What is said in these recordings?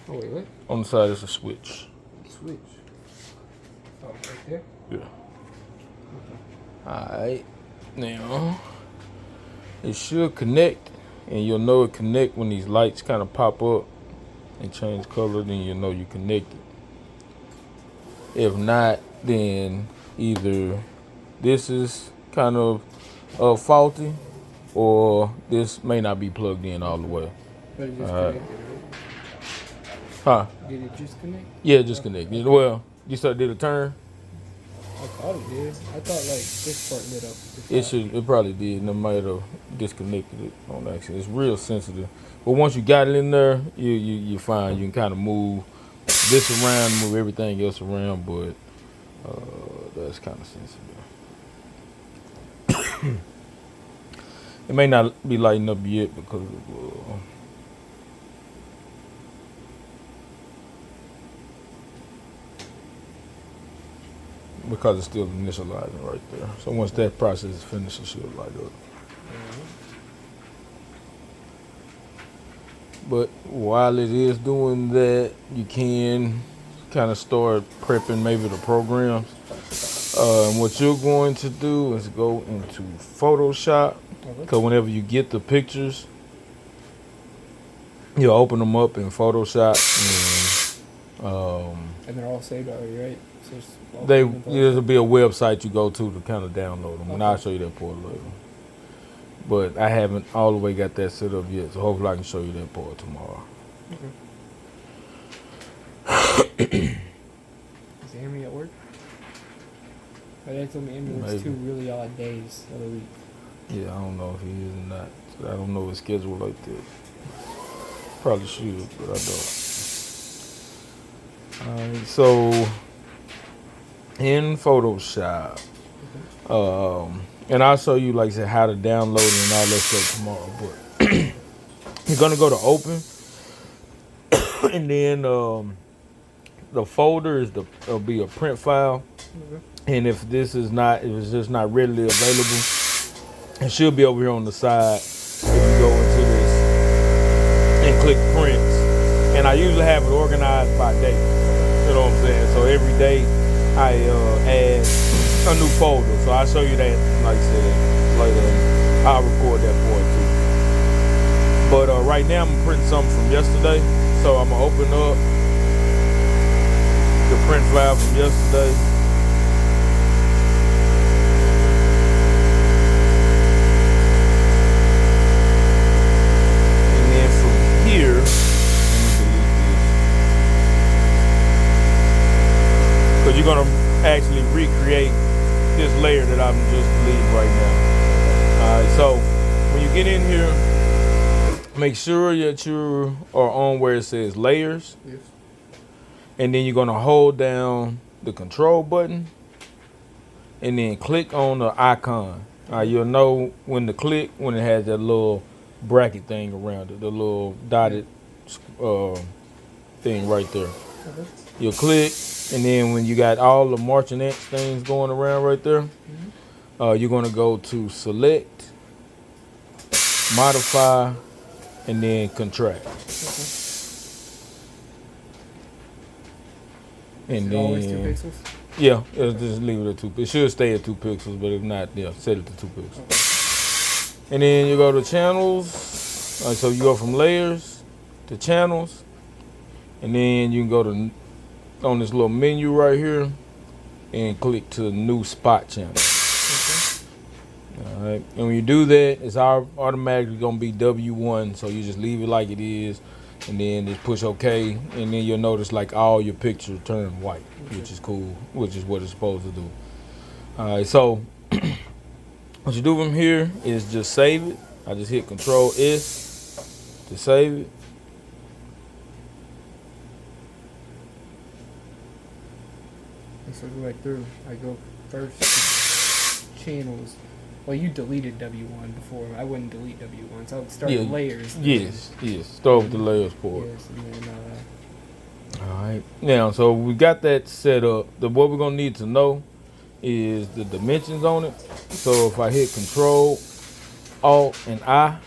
Oh, wait, what? On the side is a switch. Switch. Oh, right there? Yeah. Okay. Alright. Now, it should connect, and you'll know it connect when these lights kind of pop up and change color, then you'll know you connected. If not, then either this is kind of faulty, or this may not be plugged in all the way. But it just connected, right? Huh? Did it just connect? Yeah, just connected. Well, you did a turn? I thought it did. I thought like this part lit up. It probably did. No might have disconnected it on accident. It's real sensitive. But once you got it in there, you're fine. You can kind of move this around, move everything else around, but that's kind of sensitive. It may not be lighting up yet because it's still initializing right there. So once that process is finished, it should light up. But while it is doing that, you can kind of start prepping maybe the programs. And what you're going to do is go into Photoshop, because whenever you get the pictures, you'll open them up in Photoshop. And they're all saved already, right? So there'll be a website you go to kind of download them, and I'll show you that part later. But I haven't all the way got that set up yet, so hopefully I can show you that part tomorrow. Okay. Is Amy at work? My dad told me Amy works 2 really odd days of the week. Yeah, I don't know if he is or not. So I don't know his schedule like that. Probably should, but I don't. Alright, so in Photoshop, and I'll show you, like I said, how to download it and all that stuff tomorrow. But you're gonna go to open, and then the folder will be a print file. And if it's just not readily available, it should be over here on the side. If you go into this and click prints, and I usually have it organized by date. You know what I'm saying? So every day I add a new folder. So I'll show you that, like I said, later. I'll record that for it too. But right now I'm printing something from yesterday. So I'm gonna open up the print file from yesterday. And then from here, let me delete this. Because you're gonna actually recreate this layer that I'm just deleting right now. Alright, so when you get in here, make sure that you are on where it says layers. Yes. And then you're gonna hold down the control button and then click on the icon. You'll know when to click when it has that little bracket thing around it, the little dotted thing right there. You'll click, and then when you got all the marching ants things going around right there, you're gonna go to select, modify, and then contract. And then always 2 pixels? Yeah, just leave it at 2. It should stay at 2 pixels, but if not, yeah, set it to 2 pixels. Okay. And then you go to channels. So you go from layers to channels, and then you can go to on this little menu right here and click to new spot channel. All right, and when you do that, it's automatically gonna be W1. So you just leave it like it is, and then just push OK, and then you'll notice like all your pictures turn white, which is cool, which is what it's supposed to do. All right, so what you do from here is just save it. I just hit Control S to save it. So go right through. I go first, channels. Well, you deleted W1 before. I wouldn't delete W1, so I would start with layers. Yes. Start with the layers part. Yes, and then, all right. Now, so we got that set up. What we're gonna need to know is the dimensions on it. So if I hit Control, Alt, and I,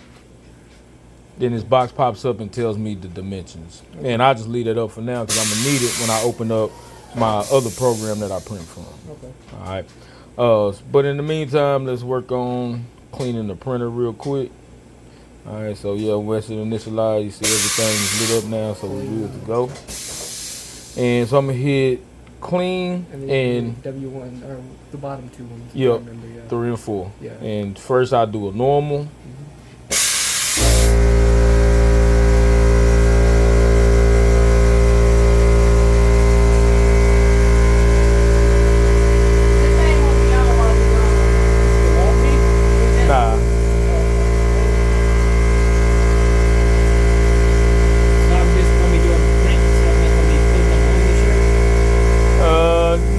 Then this box pops up and tells me the dimensions. And I just leave it up for now because I'm going to need it when I open up my other program that I print from. Okay. All right. But in the meantime, let's work on cleaning the printer real quick. All right, so yeah, once it initialize, you see everything is lit up now, so we're good to go. And so I'm gonna hit clean and W1 or the bottom two ones. Yep, Remember, yeah. 3 and 4. Yeah. And first I do a normal.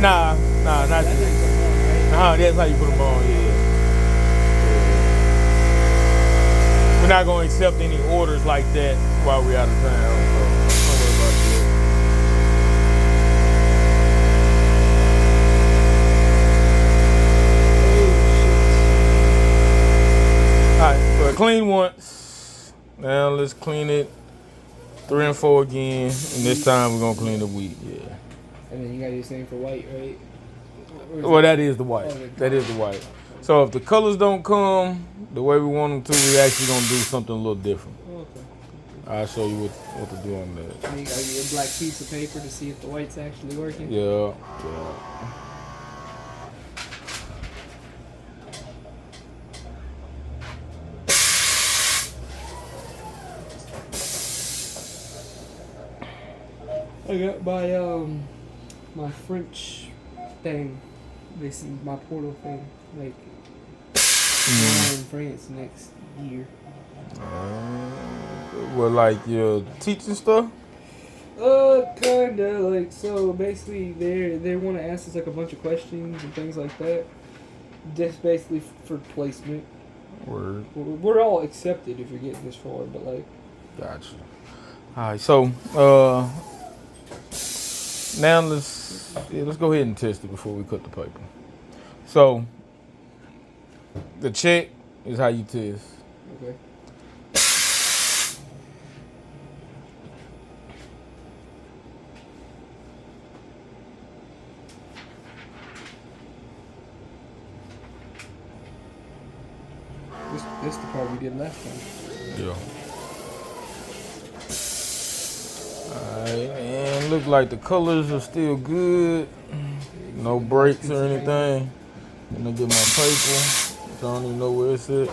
Nah. Nah, not That's yet. how you put them on, right? That's how you put them on, yeah. We're not gonna accept any orders like that while we're out of town, so don't worry about that. Alright, so I clean once. Now let's clean it 3 and 4 again, and this time we're gonna clean the wheat, yeah. And then you gotta do the same for white, right? Well, that is the white. That is the white. So if the colors don't come the way we want them to, we're actually gonna do something a little different. Okay. I'll show you what to do on that. And you gotta get a black piece of paper to see if the white's actually working. Yeah. I got my French thing. This is my portal thing. Like going in France next year. Well, like your teaching stuff? Kinda like so. Basically, they want to ask us like a bunch of questions and things like that. Just basically for placement. Word. We're all accepted if you're getting this far, but like. Gotcha. All right, so now let's go ahead and test it before we cut the paper. So the check is how you test. Okay. This the part we did last time. Yeah. Alright, and look like the colors are still good. No breaks or anything. Let me get my paper. I don't even know where it's at.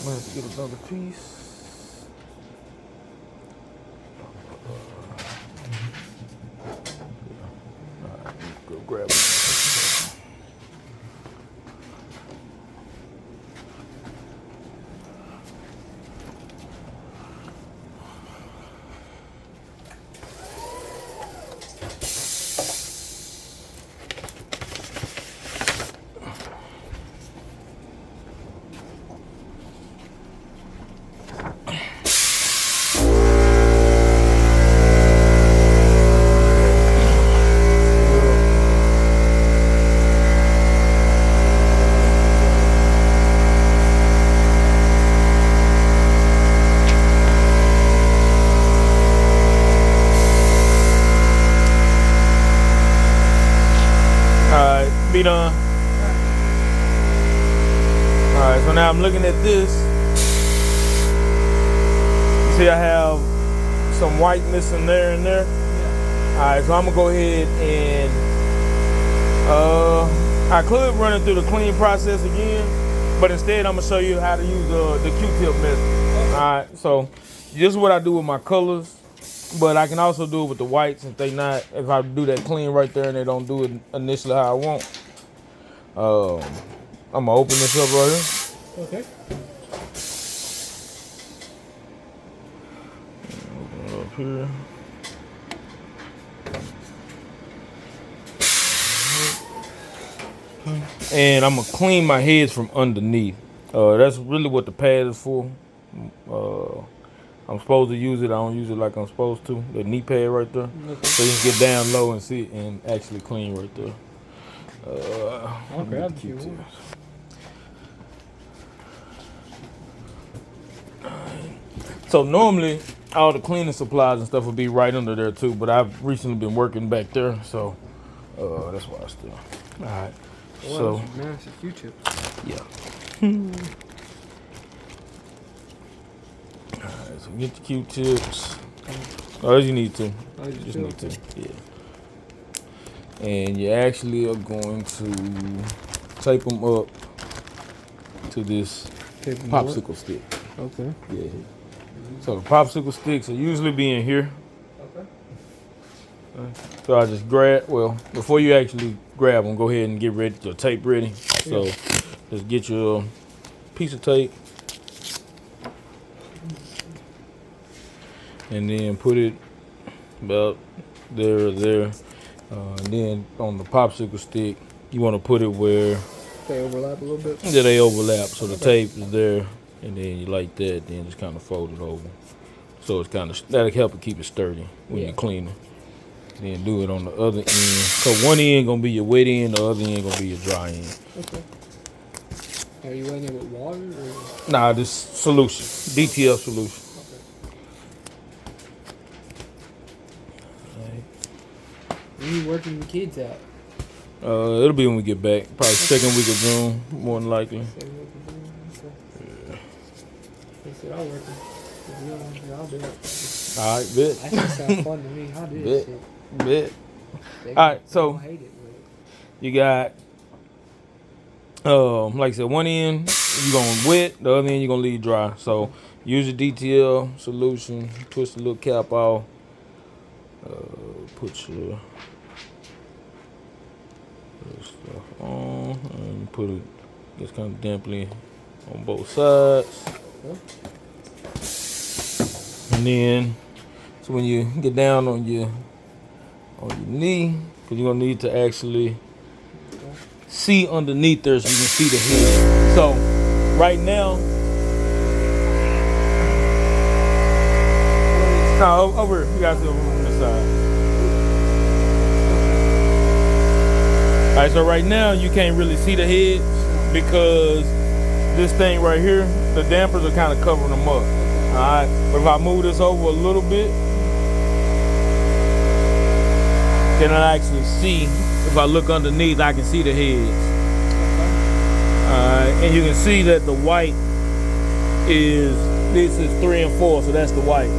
Let's get another piece. Alright, go grab it. Be done. Alright, so now I'm looking at this. You see I have some white missing there and there. Yeah. Alright, so I'm gonna go ahead and I could run it through the clean process again, but instead I'm gonna show you how to use the Q-tip method. Alright, so this is what I do with my colors. But I can also do it with the whites if I do that clean right there and they don't do it initially how I want. I'm gonna open this up right here. Okay. Open it up here. And I'm gonna clean my heads from underneath. That's really what the pad is for. I'm supposed to use it. I don't use it like I'm supposed to. The knee pad right there. Okay. So you can get down low and see it and actually clean right there. I'll grab the Q-tips. So normally all the cleaning supplies and stuff would be right under there too, but I've recently been working back there, so that's why I still. All right. Wow, So that's massive Q-tips. yeah. All right. So get the Q-tips. Oh, you need to. Oh, you Just feel need to. it? Yeah. And you actually are going to tape them up to this Tape 'em popsicle stick. up. Okay. Yeah. So the popsicle sticks will usually be in here. Okay. So I just grab, well, before you actually grab them, go ahead and get ready, your tape ready. So just get your piece of tape and then put it about there or there. And then on the popsicle stick, you want to put it where They overlap a little bit. yeah, they overlap. So the tape is there, and then you like that, then just kind of fold it over. So it's kind of, that'll help it keep it sturdy when you're cleaning. Then do it on the other end. So one end gonna be your wet end, the other end gonna be your dry end. Okay. Are you wetting it with water or? Nah, this solution, DTF solution. Okay. When are you working the kids out? It'll be when we get back, probably second week of June, more than likely. Yeah. They said I'll work it. I'll do it. All right, bet. That just sounds fun to me. I'll do this shit. Bet. They All right, so gonna hate it, but you got, like I said, one end you're gonna wet, the other end you're gonna leave dry. So use your DTL solution, twist the little cap off, put your stuff on, and put it just kind of damply on both sides. And then, so when you get down on your knee, because you're gonna need to actually see underneath there so you can see the head. So right now, no, over here. You guys over on this side. All right, so right now you can't really see the heads because this thing right here, the dampers are kind of covering them up. All right, but if I move this over a little bit, then I actually see. If I look underneath, I can see the heads. And you can see that the white this is 3 and 4, so that's the white.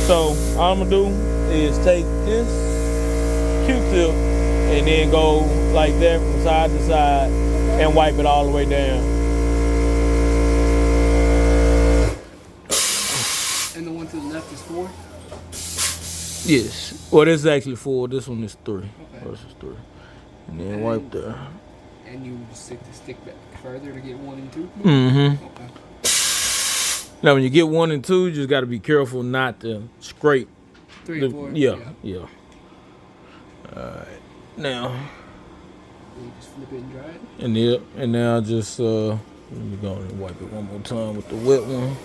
So all I'm gonna do is take this Q-tip and then go like that from side to side and wipe it all the way down. And the one to the left is 4? Yes. Well, this is actually 4. This one is 3. Okay. This is 3. And then wipe there. And you stick the stick back further to get 1 and 2? Mm-hmm. Okay. Now, when you get 1 and 2, you just got to be careful not to scrape. 3 and 4? Yeah. All right. Now. And you just flip it and dry it? And now just let me go and wipe it one more time with the wet one.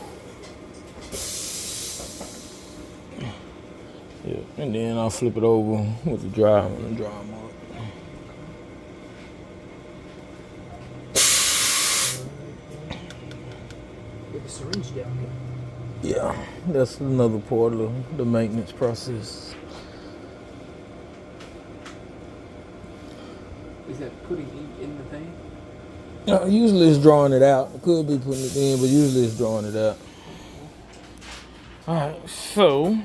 Yeah, and then I'll flip it over with the dry one and dry them up. With the syringe down here. Yeah, that's another part of the maintenance process. Is that putting ink in the thing? No, usually it's drawing it out. It could be putting it in, but usually it's drawing it out. All right, so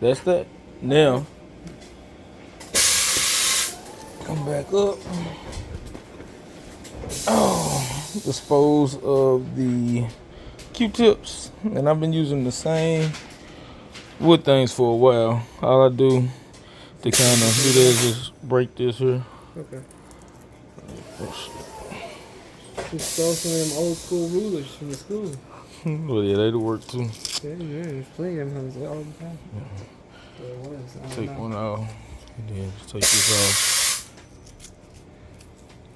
that's that. Now, come back up. Dispose of the Q-tips, and I've been using the same wood things for a while. All I do to kind of do this is just break this here. Okay. Just throw some of them old school rulers from the school. Well, yeah, they do work too. Yeah, there's plenty of them all the time. Take one out, and then just take this off.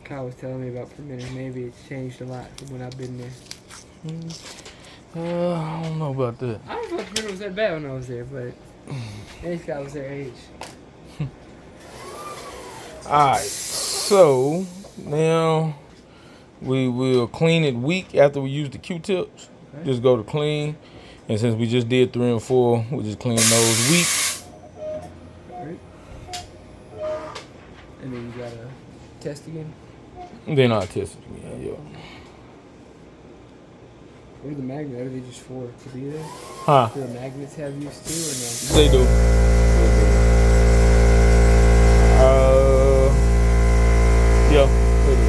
Kyle was telling me about printers. Maybe it's changed a lot from when I've been there. I don't know about that. I don't know if the printer was that bad when I was there, but this guy was their age. Alright, so now we will clean it week after we use the Q-tips. Okay. Just go to clean, And since we just did 3 and 4, we just clean those weak. Alright. And then you gotta test again. Then I'll test it again, yeah. What are the magnets? Are they just for to be there? Huh? Do the magnets have use too, or no? They do. Yeah, they do.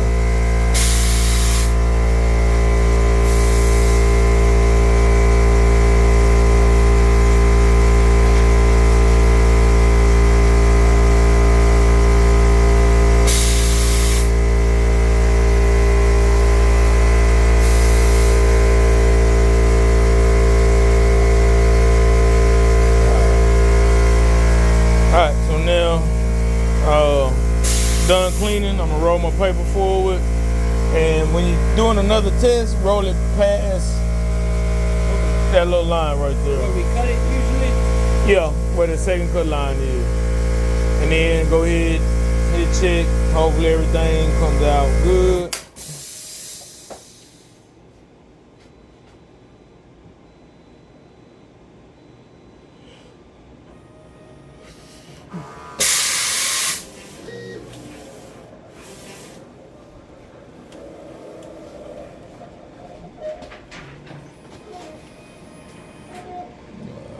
Alright, so now done cleaning, I'm gonna roll my paper forward. And when you're doing another test, roll it past that little line right there. Where we cut it usually? Yeah, where the second cut line is. And then go ahead, hit check. Hopefully everything comes out good.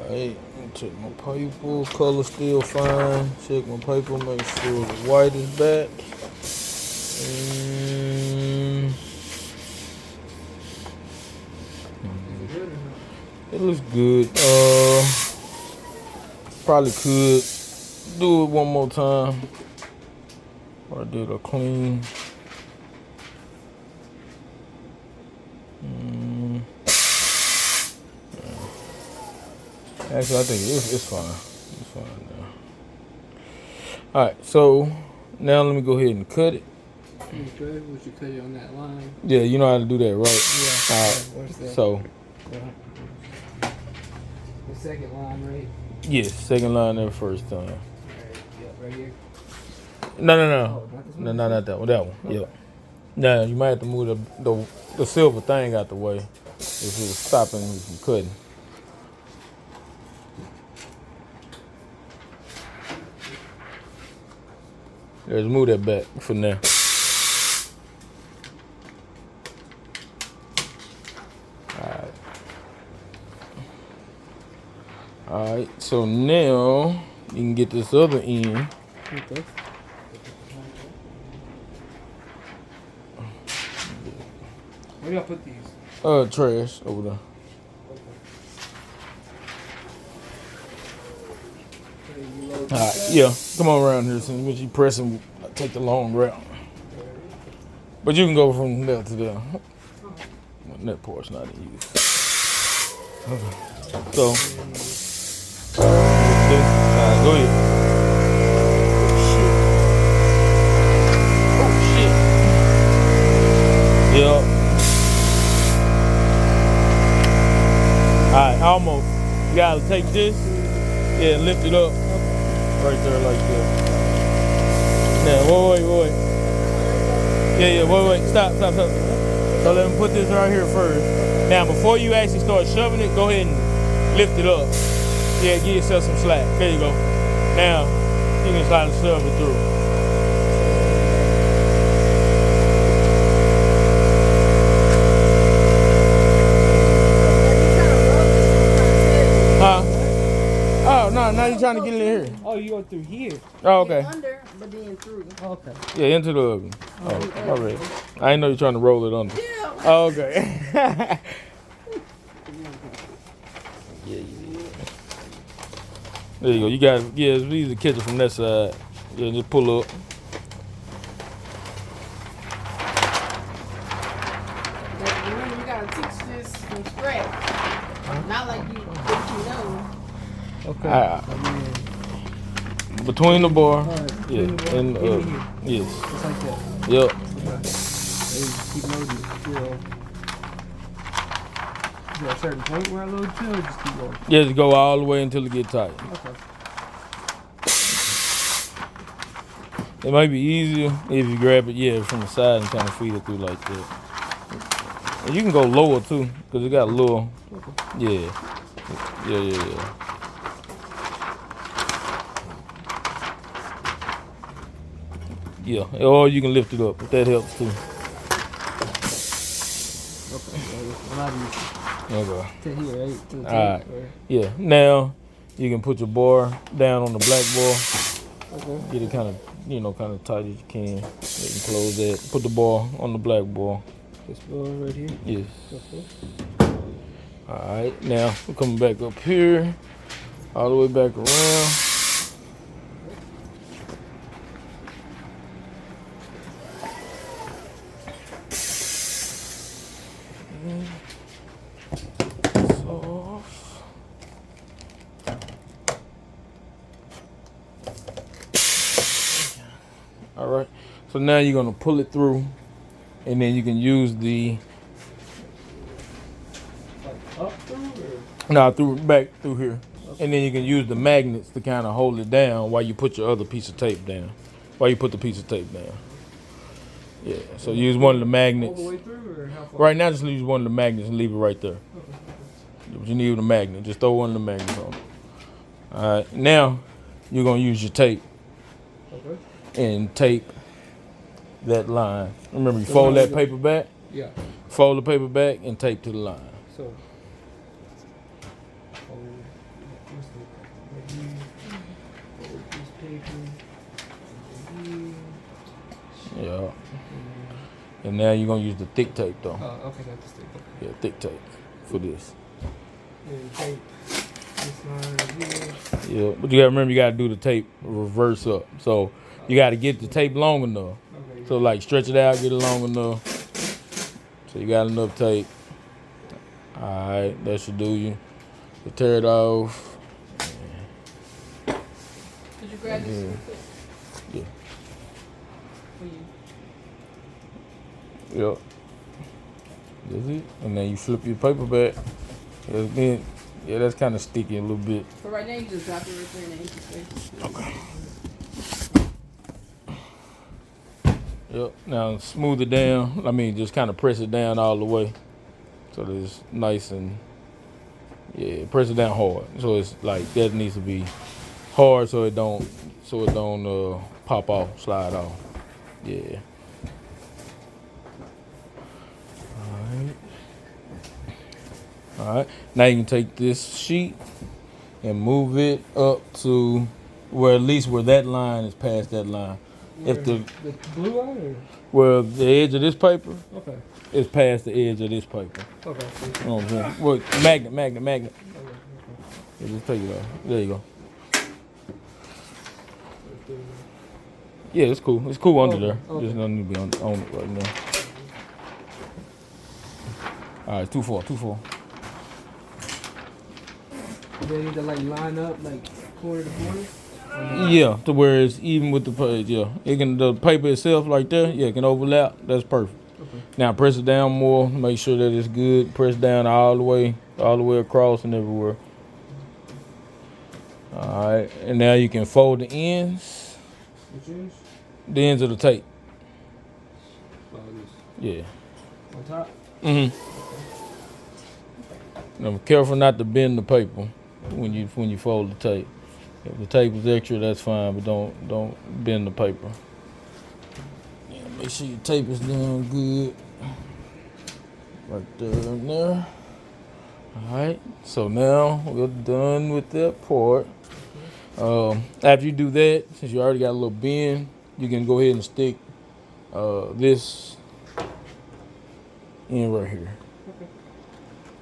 Alright, check my paper, color still fine. Check my paper, make sure the white is back. And it looks good. Probably could do it one more time. Or did a clean. Actually, I think it's fine. It's fine now. Alright, so now let me go ahead and cut it. You could? Would you cut it on that line? Yeah, you know how to do that, right? Yeah. Alright, What's that? so The second line, right? yes, second line there first time. Alright, yeah, right here. No. Oh, not this No, one? not that one. That one. Yep. Now you might have to move the silver thing out the way if it was stopping you from cutting. Let's move that back for now. Alright, so now you can get this other end. Okay. Where do I put these? Trash over there. Alright, yeah, come on around here since you pressing, take the long route. But you can go from there to there. That part's not in use. Okay. So, go ahead. Oh shit. Yeah. Alright, almost. You gotta take this, yeah, lift it up. Right there like that. Now, wait. Yeah, wait. Stop. So let me put this right here first. Now, before you actually start shoving it, go ahead and lift it up. Yeah, give yourself some slack. There you go. Now, you can start to shove it through. Oh, no, now you're trying to get it in here. Oh, you go through here. Oh, okay. Under, but then through. Okay. Yeah, into the oven. Oh, all right. I didn't know you're trying to roll it under. Yeah. Oh, okay. There you go. You got, yeah, it's easy to catch it from that side. Yeah, just pull up. But remember, you gotta teach this from scratch. Not like you think you know. Okay. Between the bar, between the bar and here. yes. Just like that. Yep. Okay. Then you keep loading it till. Is there a certain point where I load to, or just keep going? Yeah, just go all the way until it get tight. Okay. It might be easier if you grab it, yeah, from the side and kind of feed it through like that. And you can go lower too, cause it got a little, yeah. Yeah. Yeah, or you can lift it up if that helps too. Okay, yeah, I'm not Okay. to here, right? To the All right. tape, or- Yeah. Now you can put your bar down on the black bar. Okay. Get it kind of, kind of tight as you can. You can close that. Put the bar on the black bar. This bar right here. Yes. Okay. All right. Now we're coming back up here, all the way back around. It's off. All right. So now you're gonna pull it through, and then you can use the Up through back through here, and then you can use the magnets to kind of hold it down while you put your other piece of tape down. While you put the piece of tape down. Yeah. So use one of the magnets. all the way through, or how far? Right now, just use one of the magnets and leave it right there. Okay. But you need a magnet. Just throw one of the magnets on. All right. Now you're gonna use your tape Okay. and tape that line. Remember, you fold that paper back. Yeah. Fold the paper back and tape to the line. So. Yeah. And now you're gonna use the thick tape though. Okay, got this tape. Okay. Yeah, thick tape for this. And tape this line right here. Yeah, but you gotta remember you gotta do the tape reverse up. So you gotta get the tape long enough. Okay. So like stretch it out, get it long enough. So you got enough tape. Alright, that should do you. You tear it off. Did you grab this? Yeah. For you? Yep. That's it. And then you flip your paper back. Then, yeah, that's kind of sticky a little bit. But right now you just drop it right there in the empty space. Okay. Yep. Now smooth it down. I mean, just kind of press it down all the way, so that it's nice and press it down hard. So it's like that needs to be hard, so it don't pop off, slide off. Yeah. All right. Now you can take this sheet and move it up to where at least where that line is past that line. If the blue line, well, the edge of this paper or okay. is past the edge of this paper. Okay. You know what I'm saying? Well, magnet. Okay. Yeah, just take it off. There you go. Yeah, it's cool. It's cool under there. Okay. Just nothing to be on it right now. All right, 2-4. They need to like line up like corner to corner. Yeah, to where it's even with the page. Yeah, the paper itself like that. Yeah, it can overlap. That's perfect. Okay. Now press it down more. Make sure that it's good. Press down all the way across and everywhere. All right, and now you can fold the ends. Which ends? The ends of the tape. Oh, this. Yeah. On top. Now be careful not to bend the paper when you fold the tape. If the tape is extra, that's fine, but don't bend the paper. Yeah, make sure your tape is down good. Right there and there. Alright, so now we're done with that part. After you do that, since you already got a little bend, you can go ahead and stick this in right here. Okay.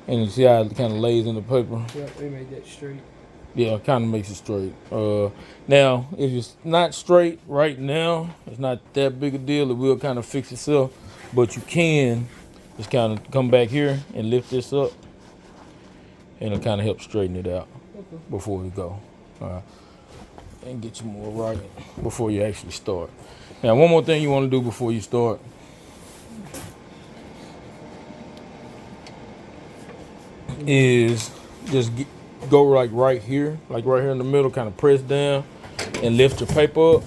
And you see how it kind of lays in the paper? Yeah, they made that straight. Yeah, it kind of makes it straight. Now, if it's not straight right now, it's not that big a deal. It will kind of fix itself. But you can just kind of come back here and lift this up. And it'll kind of help straighten it out before we go. And get you more right before you actually start. Now, one more thing you want to do before you start. Is just go like right here in the middle, kind of press down and lift your paper up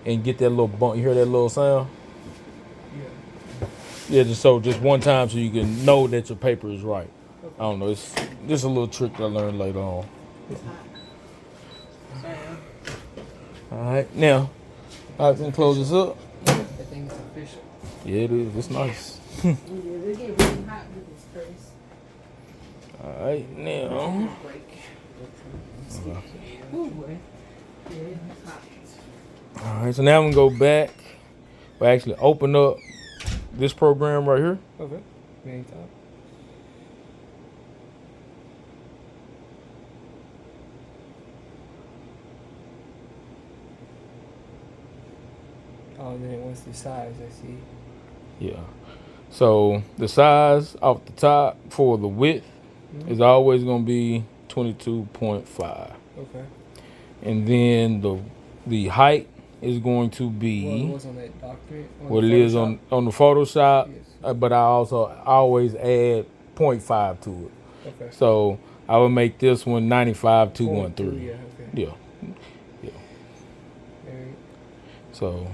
and get that little bump. You hear that little sound? Yeah. Yeah, just one time so you can know that your paper is right. Okay. I don't know. It's just a little trick I learned later on. It's hot. Sorry. All right, now I can close this up. That thing is official. Yeah, it is. It's nice. Yeah, they get really hot with this place. All right, now. Break. Ooh, boy. Yeah, it's hot. All right, so now I'm gonna go back. We actually open up this program right here. Okay. Main top. Oh, and then it wants the size, I see. Yeah. So the size off the top for the width is always gonna be 22.5, Okay. and then the height is going to What be was on that document? what it is on the Photoshop. Yes. But I also always add 0.5 to it. Okay. So I would make this one 95,213. Yeah, okay. Yeah. Alright. So.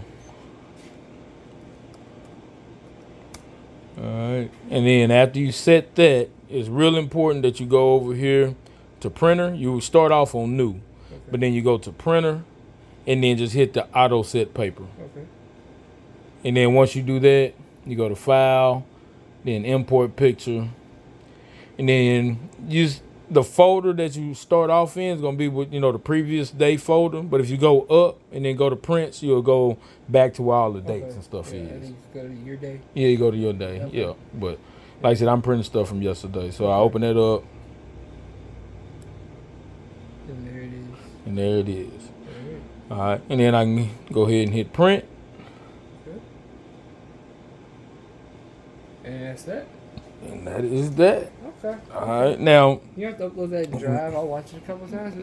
All right. And then after you set that, it's real important that you go over here to printer. You start off on new, but then you go to printer and then just hit the auto set paper. Okay. And then once you do that, you go to file, then import picture. And then use the folder that you start off in is going to be with, the previous day folder. But if you go up and then go to prints, you'll go back to where all the dates and stuff Yeah, is. I think go to your day. Yeah, you go to your day. Okay. Yeah. But like I said, I'm printing stuff from yesterday. So I open it up And there it is. and there it is. Alright. All right. And then I can go ahead and hit print. Okay. And that's that. And that is that. Okay. All right. Now, You have to upload that drive. I'll watch it a couple times,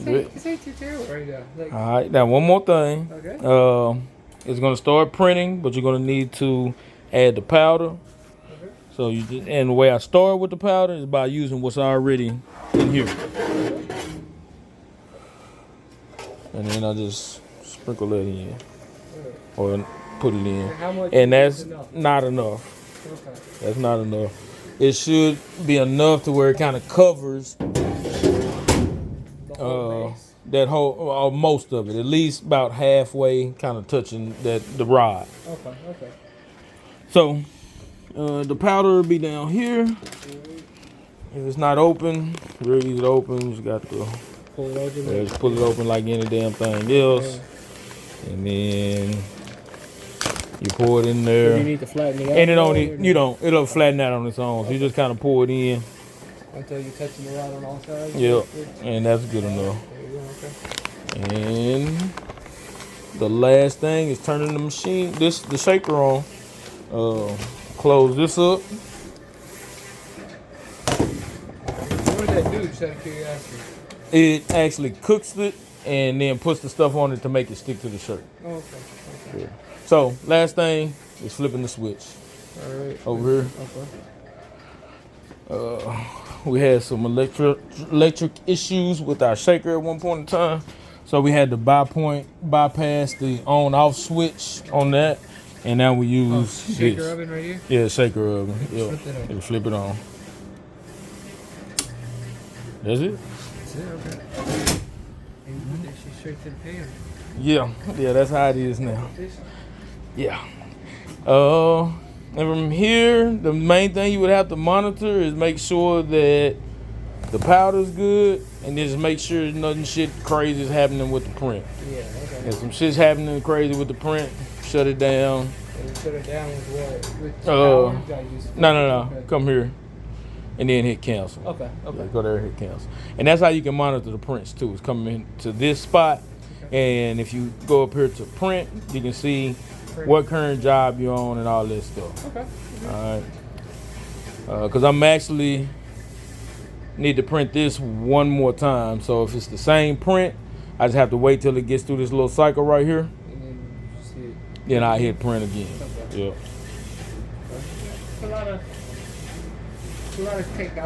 but this ain't too terrible right now. Like, all right. Now, one more thing. okay. It's going to start printing, but you're going to need to add the powder. Okay. So and the way I start with the powder is by using what's already in here. And then I just sprinkle that in or put it in. And how much And is that's enough? not enough. Okay. That's not enough. It should be enough to where it kind of covers The whole base. that whole, or most of it, at least about halfway, kind of touching the rod. Okay. Okay. So the powder will be down here. If it's not open, real easy to open. You just got to Pull it open. just pull it open like any damn thing else, and then you pour it in Do there. you need to flatten it out? And it more, only, or it'll flatten out on its own. So you just kind of pour it in. until you're touching the rod on all sides. Yep, and that's good enough. There you go. Okay. And the last thing is turning the machine, the shaker on. Close this up. What does that do? Just out of curiosity. It actually cooks it and then puts the stuff on it to make it stick to the shirt. Oh, okay. Okay. Yeah. So last thing is flipping the switch. All right. Over here. Okay. We had some electric issues with our shaker at one point in time. So we had to bypass the on-off switch on that. And now we use Shaker this. oven right here. Yeah, shaker oven. Yeah. Flip it up. You flip it on. That's it? That's it. Okay. And you put that shit straight to the pan. Yeah, that's how it is now. Yeah. And from here, the main thing you would have to monitor is make sure that the powder's good, and just make sure nothing shit crazy is happening with the print. Yeah. Okay. If some shit's happening crazy with the print, shut it down. And you shut it down with what? With Uh, power? You gotta use- No. Okay. Come here, and then hit cancel. Okay. Okay. Yeah, go there and hit cancel. And that's how you can monitor the prints too. It's coming to this spot, and if you go up here to print, you can see what current job you're on and all this stuff. Okay. All right. Because I'm actually need to print this one more time. So if it's the same print, I just have to wait till it gets through this little cycle right here. And then you see it. Then I hit print again. Okay. Yeah. It's a lot of take out.